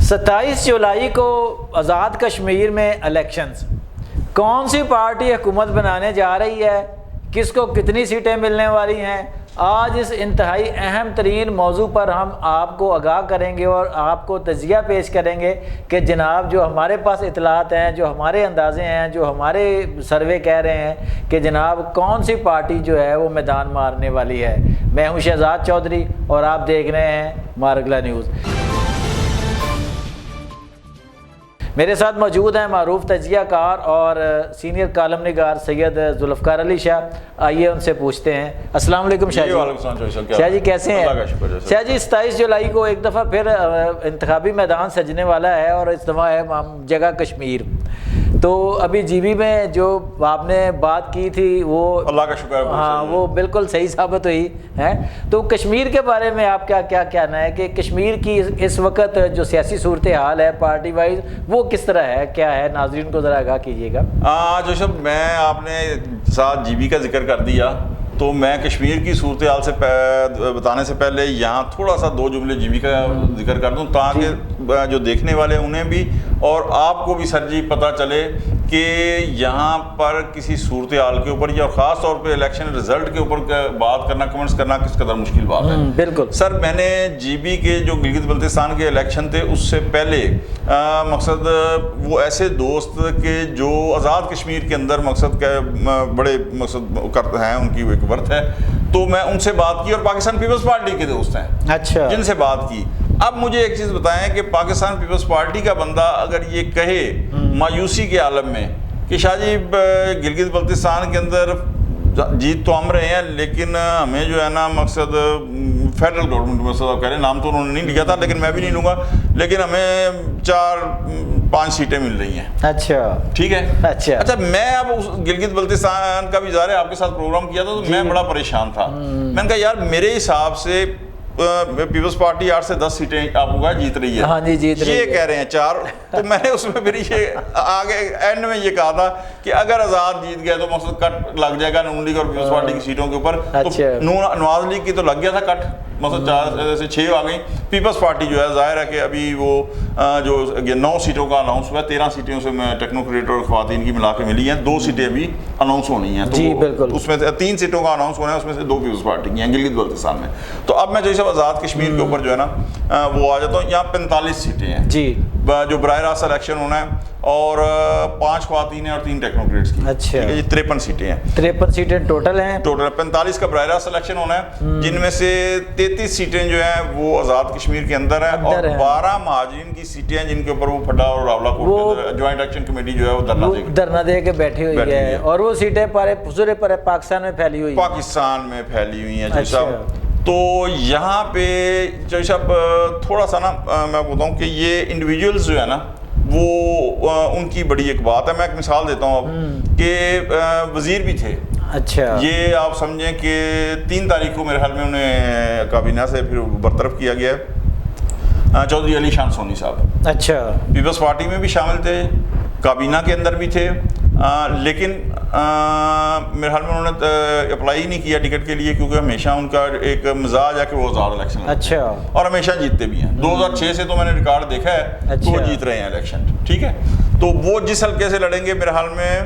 27 جولائی کو آزاد کشمیر میں الیکشنز، کون سی پارٹی حکومت بنانے جا رہی ہے، کس کو کتنی سیٹیں ملنے والی ہیں، آج اس انتہائی اہم ترین موضوع پر ہم آپ کو آگاہ کریں گے اور آپ کو تجزیہ پیش کریں گے کہ جناب جو ہمارے پاس اطلاعات ہیں، جو ہمارے اندازے ہیں، جو ہمارے سروے کہہ رہے ہیں کہ جناب کون سی پارٹی جو ہے وہ میدان مارنے والی ہے۔ میں ہوں شہزاد چودھری اور آپ دیکھ رہے ہیں مارگلا نیوز۔ میرے ساتھ موجود ہیں معروف تجزیہ کار اور سینئر کالم نگار سید ذوالفقار علی شاہ۔ آئیے ان سے پوچھتے ہیں۔ السلام علیکم شاہ جی۔ شاہ جی کیسے ہیں؟ شاہ جی 27 جولائی کو ایک دفعہ پھر انتخابی میدان سجنے والا ہے اور اس دفعہ ہے جگہ کشمیر۔ تو ابھی جی بی میں جو آپ نے بات کی تھی وہ اللہ کا شکر ہے، ہاں وہ بالکل صحیح ثابت ہوئی ہے۔ تو کشمیر کے بارے میں آپ کیا کہنا ہے کہ کشمیر کی اس وقت جو سیاسی صورتحال ہے پارٹی وائز وہ کس طرح ہے، کیا ہے؟ ناظرین کو ذرا آگاہ کیجیے گا۔ جوشب میں آپ نے ساتھ جی بی کا ذکر کر دیا تو میں کشمیر کی صورتحال سے بتانے سے پہلے یہاں تھوڑا سا 2 جملے جی بی کا ذکر کر دوں تاکہ جو دیکھنے والے انہیں بھی اور آپ کو بھی سر جی پتہ چلے کہ یہاں پر کسی صورتحال کے اوپر یا خاص طور پہ الیکشن رزلٹ کے اوپر بات کرنا، کمنٹس کرنا کس قدر مشکل بات ہے۔ بالکل سر، میں نے جی بی کے جو گلگت بلتستان کے الیکشن تھے اس سے پہلے مقصد وہ ایسے دوست کہ جو آزاد کشمیر کے اندر مقصد بڑے مقصد کرتے ہیں، ان کی ایک ورت ہے، تو میں ان سے بات کی اور پاکستان پیپلز پارٹی کے دوست ہیں اچھا جن سے بات کی۔ اب مجھے ایک چیز بتائیں کہ پاکستان پیپلز پارٹی کا بندہ اگر یہ کہے مایوسی کے عالم میں کہ شاہ جی گلگت بلتستان کے اندر جیت تو ہم رہے ہیں لیکن ہمیں جو ہے نا مقصد فیڈرل گورنمنٹ میں صاحب کہہ رہے ہیں، نام تو انہوں نے نہیں لیا تھا لیکن میں بھی نہیں لوں گا، لیکن ہمیں 4-5 سیٹیں مل رہی ہیں۔ اچھا ٹھیک ہے۔ اچھا میں اب اس گلگت بلتستان کا بھی ظاہر ہے آپ کے ساتھ پروگرام کیا تھا تو میں بڑا پریشان تھا۔ میں نے کہا یار میرے حساب سے پیپلز پارٹی 8 سے 10 سیٹیں آپ کو جیت رہی ہے، ہاں جی جیت رہی ہے، یہ کہہ رہے ہیں 4۔ تو میں نے اس میں پھر یہ آگے اینڈ میں یہ کہا تھا کہ اگر آزاد جیت گیا تو مقصد کٹ لگ جائے گا نون لیگ اور پیپلز پارٹی کی سیٹوں کے اوپر۔ تو نواز لیگ کی تو لگ گیا تھا کٹ، مقصد 4 سے 6 آ گئی۔ پیپلز پارٹی جو ہے ظاہر ہے کہ ابھی وہ جو 9 سیٹوں کا اناؤنس ہوا ہے، 13 سیٹیں اسے میں ٹیکنوکریٹ اور خواتین کی ملا کے ملی ہیں، 2 سیٹیں ابھی اناؤنس ہونی ہیں۔ جی بالکل، اس میں سے 3 سیٹوں کا اناؤنس ہونا ہے، اس میں سے 2 پیپلز پارٹی کی ہیں گلگت بلتستان میں۔ تو اب میں جو آزاد کشمیر کے اوپر جو ہے نا وہ آ جاتا ہوں۔ یہاں 45 سیٹیں ہیں جی جو براہ راست الیکشن ہونا ہے اور 5 خواتین ہیں اور 3 ٹیکنوکریٹس کی۔ اچھا 53 سیٹیں ہیں، 53 سیٹیں ٹوٹل ہیں۔ ٹوٹل 45 کا براہ راست الیکشن ہونا ہے، جن میں سے 33 سیٹیں جو ہیں وہ آزاد کشمیر کے اندر ہیں اور 12 مہاجرین کی سیٹیں ہیں جن کے اوپر وہ پھڈا اور راولہ کوٹ جوائنٹ ایکشن کمیٹی جو ہے وہ دھرنا دے کے بیٹھی ہوئی ہے اور وہ سیٹیں پورے پاکستان میں پھیلی ہوئی ہیں جو صاحب۔ تو یہاں پہ جو صاحب تھوڑا سا نا میں بولتا ہوں کہ یہ انڈیویجولز جو ہے نا وہ ان کی بڑی ایک بات ہے۔ میں ایک مثال دیتا ہوں اب کہ وزیر بھی تھے۔ اچھا یہ آپ سمجھیں کہ 3 تاریخ کو میرے خیال میں انہیں کابینہ سے پھر برطرف کیا گیا ہے، چودھری علی شان سونی صاحب۔ اچھا پیپلز پارٹی میں بھی شامل تھے، کابینہ کے اندر بھی تھے، لیکن میرے خیال میں انہوں نے اپلائی نہیں کیا ٹکٹ کے لیے کیونکہ ہمیشہ ان کا ایک مزاج ہے کہ وہ آزاد الیکشن اچھا اور ہمیشہ جیتتے بھی ہیں۔ 2006 سے تو میں نے ریکارڈ دیکھا ہے تو وہ جیت رہے ہیں الیکشن۔ ٹھیک ہے، تو وہ جس حلقے سے لڑیں گے میرے خیال میں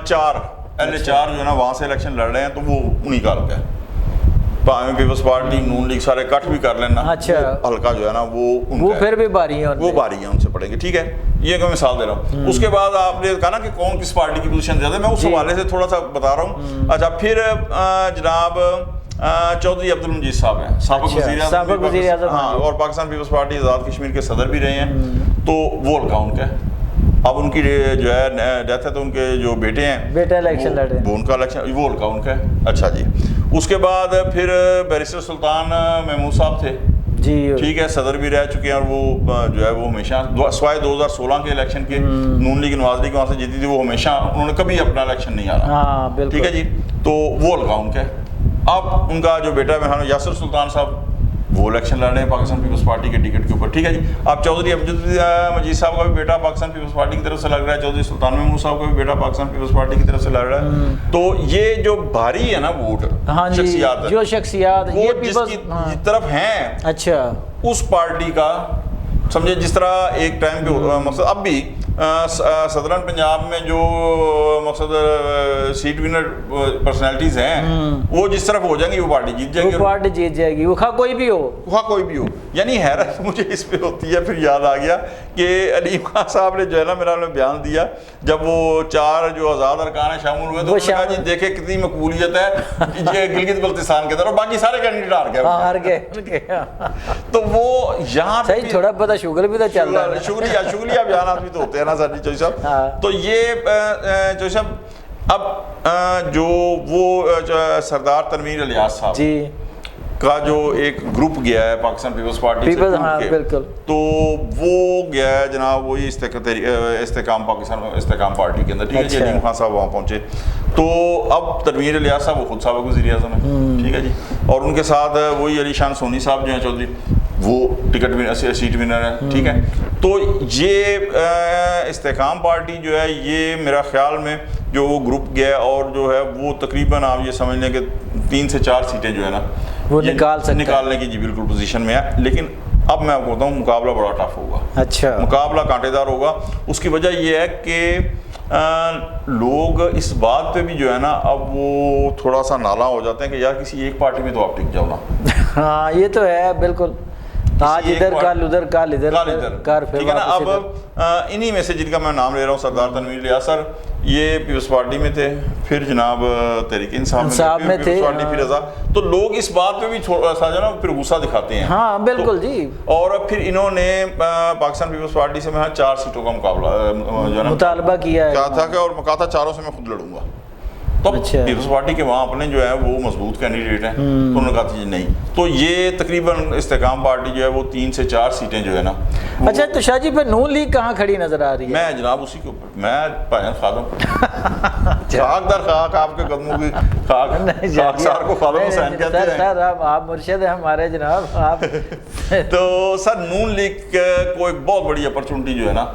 4 LA4 جو ہے نا وہاں سے الیکشن لڑ رہے ہیں تو وہ انہی کا حلقہ ہے۔ پیپلز پارٹی نون لیگ سارے کٹ بھی کر لینا، حلقہ جو ہے نا وہ پھر بھی باری ہے، وہ باری ہیں ان سے پڑیں گے۔ ٹھیک ہے، یہ میں مثال دے رہا ہوں۔ اس کے بعد آپ نے کہا نا کہ کون کس پارٹی کی پوزیشن زیادہ ہے، میں اس حوالے سے تھوڑا سا بتا رہا ہوں۔ اچھا پھر جناب چودھری عبد المجید صاحب ہیں، سابق وزیر اعظم اور پاکستان پیپلز پارٹی آزاد کشمیر کے صدر بھی رہے ہیں، تو وہ حلقہ ان کا ہے۔ اب ان کی جو ہے ڈیتھ ہے تو ان کے جو بیٹے ہیں بیٹا الیکشن لڑ رہے ہیں، وہ ان کا الیکشن وہ حلقہ ان کا ہے۔ اچھا جی، اس کے بعد پھر بیرسٹر سلطان محمود صاحب تھے جی، ٹھیک ہے، صدر بھی رہ چکے ہیں اور وہ جو ہے وہ ہمیشہ سوائے 2016 کے الیکشن کے نون لیگ نواز لیگ وہاں سے جیتی تھی، وہ ہمیشہ انہوں نے کبھی اپنا الیکشن نہیں ہارا۔ ٹھیک ہے جی، تو وہ حلقہ ان کا ہے۔ اب ان کا جو بیٹا ہے یاسر سلطان صاحب وہ الیکشن لڑ رہے ہیں پاکستان پیپلز پارٹی کے ٹکٹ کے اوپر۔ ٹھیک ہے جی، اب چودھری مجید صاحب کا بھی بیٹا پاکستان پیپلز پارٹی کی طرف سے لگ رہا ہے، چودھری سلطان محمود صاحب کا بھی بیٹا پاکستان پیپلز پارٹی کی طرف سے لڑ رہا ہے۔ تو یہ جو بھاری ہے نا ووٹ شخصیات وہ جس کی طرف ہیں، اچھا اس پارٹی کا سمجھے جس طرح ایک ٹائم پہ مقصد اب بھی صدرن پنجاب میں جو مقصد سیٹ ونر پرسنالٹیز ہیں وہ جس طرف ہو جائیں گی وہ پارٹی جیت جائے گی, وہ پارٹی جیت جائے گی, وہ کوئی بھی ہو. یعنی حیرت مجھے اس پہ ہوتی ہے. پھر یاد آ گیا کہ علیم خان صاحب نے جو ہے نا میرا بیان دیا جب وہ 4 جو آزاد ارکان ہیں شامل ہوئے تو انہوں نے کہا جی دیکھیں کتنی مقبولیت ہے یہ گلگت بلتستان کے اندر, اور باقی سارے کینڈیڈیٹ ہار گئے. تو وہ یہاں صحیح تھوڑا پتہ شوگر بھی تو چل رہا ہے. شکریہ بیانات بھی تو ہوتے ہیں نا سر جی چوئی صاحب. تو یہ چوئی صاحب اب جو وہ سردار تنویر الیاس صاحب جی کا جو ایک گروپ گیا ہے پاکستان پیپلز پارٹی سے, تو وہ گیا ہے جناب وہی استحکام پاکستان استحکام پارٹی کے اندر, ٹھیک ہے جی. علیم خان صاحب وہاں پہنچے تو اب تنویر الیاس صاحب وہ خود سابق وزیر اعظم ہیں, ٹھیک ہے جی, اور ان کے ساتھ وہی علی شان سونی صاحب جو ہیں چودھری وہ ٹکٹ سیٹ ونر ہے, ٹھیک ہے. تو یہ استحکام پارٹی جو ہے یہ میرا خیال میں جو وہ گروپ گیا اور جو ہے وہ تقریباً آپ یہ سمجھ لیں کہ 3 سے 4 سیٹیں جو ہے نا وہ نکالنے کی جی بالکل پوزیشن میں ہے. لیکن اب میں آپ کو بتاؤں مقابلہ بڑا ٹف ہوگا. اچھا, مقابلہ کانٹے دار ہوگا. اس کی وجہ یہ ہے کہ لوگ اس بات پہ بھی جو ہے نا اب وہ تھوڑا سا نالاں ہو جاتے ہیں کہ یار کسی ایک پارٹی میں تو آپ ٹک جاؤ نا. ہاں یہ تو ہے بالکل, آج ادھر کل ادھر کل ادھر, ٹھیک ہے نا. اب انہی میں سے جن کا میں نام لے رہا ہوں سردار تنویر الیاس سر, یہ پیپلز پارٹی میں تھے, پھر جناب تحریک انصاف میں تھے, پھر رضا. تو لوگ اس بات پہ بھی تھوڑا سا جو نا پھر غصہ دکھاتے ہیں. ہاں بالکل جی. اور پھر انہوں نے پاکستان پیپلز پارٹی سے میں 4 سیٹوں کا مقابلہ جو ہے نا مطالبہ کیا تھا کہ, اور کہا تھا 4 سے میں خود لڑوں گا. تو پیپلز پارٹی کے وہاں اپنے جو ہے وہ مضبوط کینڈیڈیٹ ہیں, تو انہوں نے کہا تھا نہیں. تو یہ تقریباً استحکام پارٹی جو ہے وہ 3 سے 4 سیٹیں جو ہے نا. اچھا تو شاہ جی پھر نون لیگ کہاں کھڑی نظر آ رہی ہے؟ میں جناب اسی کے اوپر میں پائن خادم خاک در خاک آپ کے قدموں کی خاک سار کو خادم حسین کہتے ہیں. سر آپ مرشد ہیں ہمارے جناب آپ. تو سر نون لیگ کو ایک بہت بڑی اپرچونٹی جو ہے نا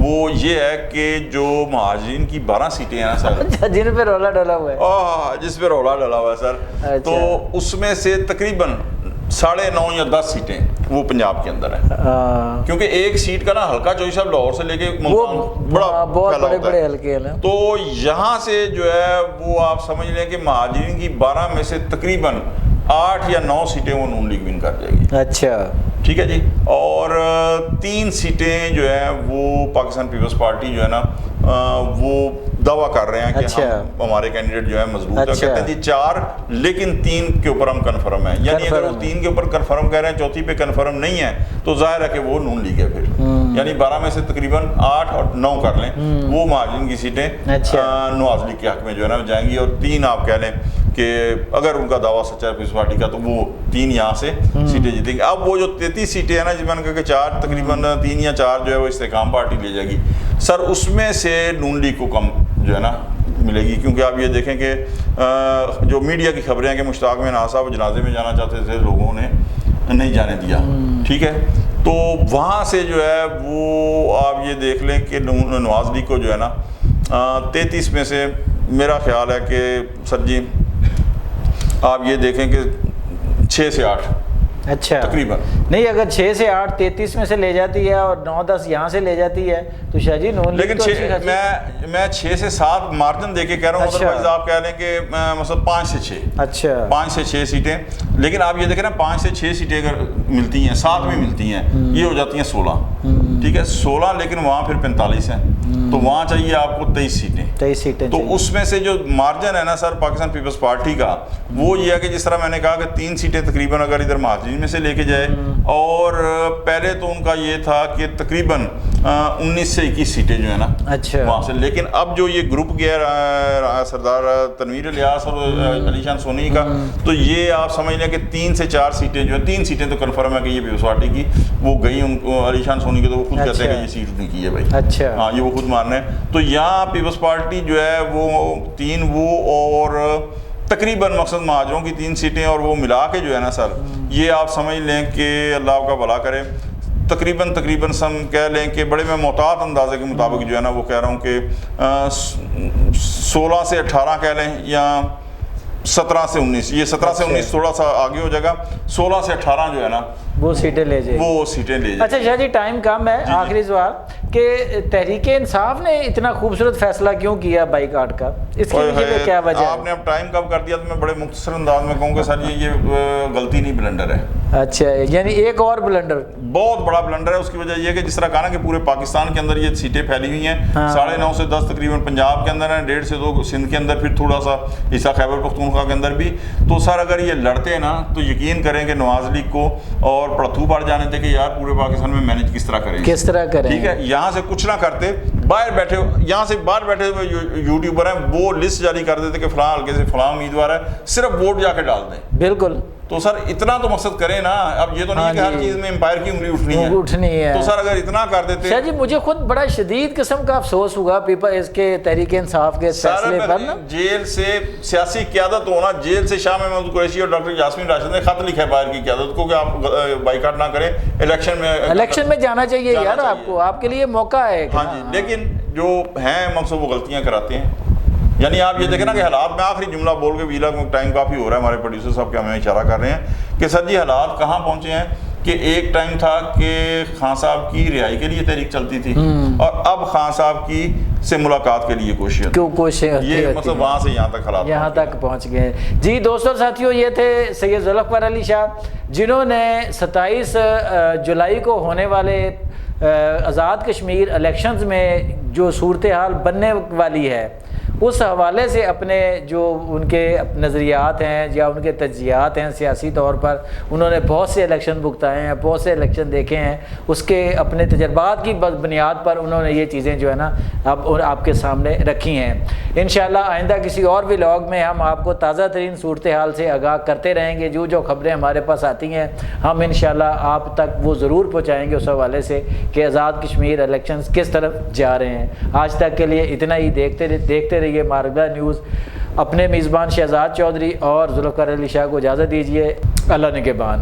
وہ یہ ہے کہ جو مہاجرین کی 12 سیٹیں ہیں نا سر جن پہ رولا ڈالا ہوا ہے, جس پہ رولا ڈالا ہوا ہے سر, تو اس میں سے تقریباً 9.5 یا 10 سیٹیں وہ پنجاب کے اندر ہیں. کیونکہ ایک سیٹ کا نا حلقہ چوئی صاحب لاہور سے لے کے بڑا بہت بڑے حلقے ہیں. تو یہاں سے جو ہے وہ آپ سمجھ لیں کہ مہاجرین کی 12 میں سے تقریباً 8 یا 9 سیٹیں وہ نون لیگ ون کر جائے گی. اچھا ٹھیک ہے جی. اور 3 سیٹیں جو ہیں وہ پاکستان پیپلز پارٹی جو ہے نا وہ دعویٰ کر رہے ہیں کہ ہمارے کینڈیڈیٹ جو ہے مضبوط ہے. کہتے ہیں جی 4 لیکن 3 کے اوپر ہم کنفرم ہیں. یعنی اگر وہ 3 کے اوپر کنفرم کہہ رہے ہیں, چوتھی پہ کنفرم نہیں ہے, تو ظاہر ہے کہ وہ نون لیگ ہے پھر. یعنی 12 میں سے تقریباً 8 اور 9 کر لیں, وہ مہاجرین کی سیٹیں نواز لیگ کے حق میں جو ہے نا جائیں گی. اور 3 آپ کہہ لیں کہ اگر ان کا دعویٰ سچا ہے پیپلز پارٹی کا تو وہ 3 یہاں سے سیٹیں جیتیں گی. اب وہ جو 33 سیٹیں ہیں نا جس میں نے کہا کہ 4 تقریباً 3 یا 4 جو ہے وہ استحکام پارٹی لے جائے گی سر. اس میں سے نون لیگ کو کم جو ہے نا ملے گی, کیونکہ آپ یہ دیکھیں کہ جو میڈیا کی خبریں ہیں کہ مشتاق میں ناز صاحب جنازے میں جانا چاہتے تھے, لوگوں نے نہیں جانے دیا. ٹھیک ہے, تو وہاں سے جو ہے وہ آپ یہ دیکھ لیں کہ نواز لیگ کو جو ہے نا 33 میں سے میرا خیال ہے کہ سر جی آپ یہ دیکھیں کہ 6 سے 8 اچھا تقریباً نہیں, اگر 6 سے 8 33 میں سے لے جاتی ہے اور 9-10 یہاں سے لے جاتی ہے تو شاہ جی نون لیگ. لیکن میں 6 سے 7 مارجن دے کے کہہ رہا ہوں. ادروائز آپ کہہ لیں کہ مثلا 5 سے 6. اچھا 5 سے 6 سیٹیں. لیکن آپ یہ دیکھیں نا 5 سے 6 سیٹیں اگر ملتی ہیں, 7 بھی ملتی ہیں, یہ ہو جاتی ہیں 16. ٹھیک ہے 16, لیکن وہاں پھر 45 ہیں, تو وہاں چاہیے آپ کو 23 سیٹیں. تو اس میں سے جو مارجن ہے نا سر پاکستان پیپلز پارٹی کا وہ یہ ہے کہ جس طرح میں نے کہا کہ 3 سیٹیں تقریباً اگر ادھر مہاجرین میں سے لے کے جائے, اور پہلے تو ان کا یہ تھا کہ تقریباً 19 سے 21 سیٹیں جو ہے نا وہاں سے. لیکن اب جو یہ گروپ گیا سردار تنویر الیاس اور علی شان سونی کا, تو یہ آپ سمجھ لیں کہ 3 سے 4 سیٹیں جو ہیں, 3 سیٹیں تو کنفرم ہے کہ یہ پیپلز پارٹی کی وہ گئی. ان کو علی شان سونی کے تو وہ خود کہتے ہیں کہ یہ سیٹ نہیں کی ہے بھائی. اچھا ہاں یہ وہ خود مان رہے ہیں. تو یہاں پیپلز پارٹی جو ہے وہ 3 وہ اور تقریباً مقصد مہاجروں کی 3 سیٹیں اور وہ ملا کے جو ہے نا سر یہ آپ سمجھ لیں کہ اللہ آپ کا بھلا کرے تقریباً ہم کہہ لیں کہ بڑے میں محتاط اندازے کے مطابق جو ہے نا وہ کہہ رہا ہوں کہ 16 سے 18 کہہ لیں یا 17 سے 19, یہ 17 سے 19 تھوڑا سا آگے ہو جائے گا, 16 سے 18 جو ہے نا وہ سیٹیں لے جائے, وہ سیٹیں لے جائے. اچھا شاہ جی ٹائم کم ہے, آخری سوال کہ تحریک انصاف نے اتنا خوبصورت فیصلہ کیوں کیا بائیکاٹ کا, اس کے پیچھے کیا وجہ ہے؟ آپ نے اب ٹائم کم کر دیا تو میں بڑے مختصر انداز میں کہوں کہ سر یہ غلطی نہیں, بلنڈر ہے. اچھا, یعنی ایک اور بلنڈر, بہت بڑا بلنڈر ہے. اس کی وجہ یہ کہ جس طرح کہا نا کہ پورے پاکستان کے اندر یہ سیٹیں پھیلی ہوئی ہیں, 9.5 سے 10 تقریباً پنجاب کے اندر ہیں, 1.5 سے 2 سندھ کے اندر, پھر تھوڑا سا حصہ خیبر پختونخوا کے اندر بھی. تو سر اگر یہ لڑتے نا تو یقین کریں کہ نواز لیگ کو اور پڑتھو پڑ جانے تھے کہ یار پورے پاکستان میں مینج کس طرح کریں, کس طرح کریں. ٹھیک ہے, یہاں سے کچھ نہ کرتے, باہر بیٹھے, یہاں سے باہر بیٹھے ہوئے یوٹیوبر ہیں وہ لسٹ جاری کر دیتے کہ فلاں حلقے سے فلاں امیدوار ہے, صرف ووٹ جا کے ڈال دیں. بالکل. تو سر اتنا تو مقصد کریں نا. اب یہ تو نہیں کہ ہر چیز میں امپائر کی انگلی اٹھنی ہے. تو سر اگر اتنا کر دیتے. شاہ جی مجھے خود بڑا شدید قسم کا افسوس ہوا اس کے تحریک انصاف کے فیصلے پر نا. جیل سے سیاسی قیادت ہونا, جیل سے شاہ محمود قریشی اور ڈاکٹر یاسمین راشد نے خط لکھا ہے باہر کی قیادت کو کہ آپ بائیکاٹ نہ کریں, الیکشن میں جانا چاہیے یار آپ کو, آپ کے لیے موقع ہے. ہاں جی, لیکن جو ہیں مقصد وہ غلطیاں کراتے ہیں. یعنی آپ یہ دیکھیں نا کہ حالات, میں آخری جملہ بول کے ویلا کو ٹائم کافی ہو رہا ہے, ہمارے پروڈیوسر صاحب کے ہمیں اشارہ کر رہے ہیں کہ سر جی حالات کہاں پہنچے ہیں کہ ایک ٹائم تھا کہ خان صاحب کی رہائی کے لیے تحریک چلتی تھی اور اب خان صاحب کی سے ملاقات کے لیے کوشش, یہ مطلب وہاں سے یہاں تک حالات یہاں تک پہنچ گئے. جی دوستوں ساتھیوں, یہ تھے سید ذوالفقار علی شاہ جنہوں نے 27 جولائی کو ہونے والے آزاد کشمیر الیکشنز میں جو صورتحال بننے والی ہے اس حوالے سے اپنے جو ان کے نظریات ہیں یا ان کے تجزیات ہیں سیاسی طور پر, انہوں نے بہت سے الیکشن بھگتائے ہیں, بہت سے الیکشن دیکھے ہیں, اس کے اپنے تجربات کی بنیاد پر انہوں نے یہ چیزیں جو ہے نا اب آپ کے سامنے رکھی ہیں. انشاءاللہ آئندہ کسی اور ولاگ میں ہم آپ کو تازہ ترین صورتحال سے آگاہ کرتے رہیں گے. جو خبریں ہمارے پاس آتی ہیں ہم انشاءاللہ آپ تک وہ ضرور پہنچائیں گے اس حوالے سے کہ آزاد کشمیر الیکشنز کس طرف جا رہے ہیں. آج تک کے لیے اتنا ہی. دیکھتے رہیے مارگا نیوز. اپنے میزبان شہزاد چودھری اور ذوالفقار علی شاہ کو اجازت دیجیے. اللہ نگہبان.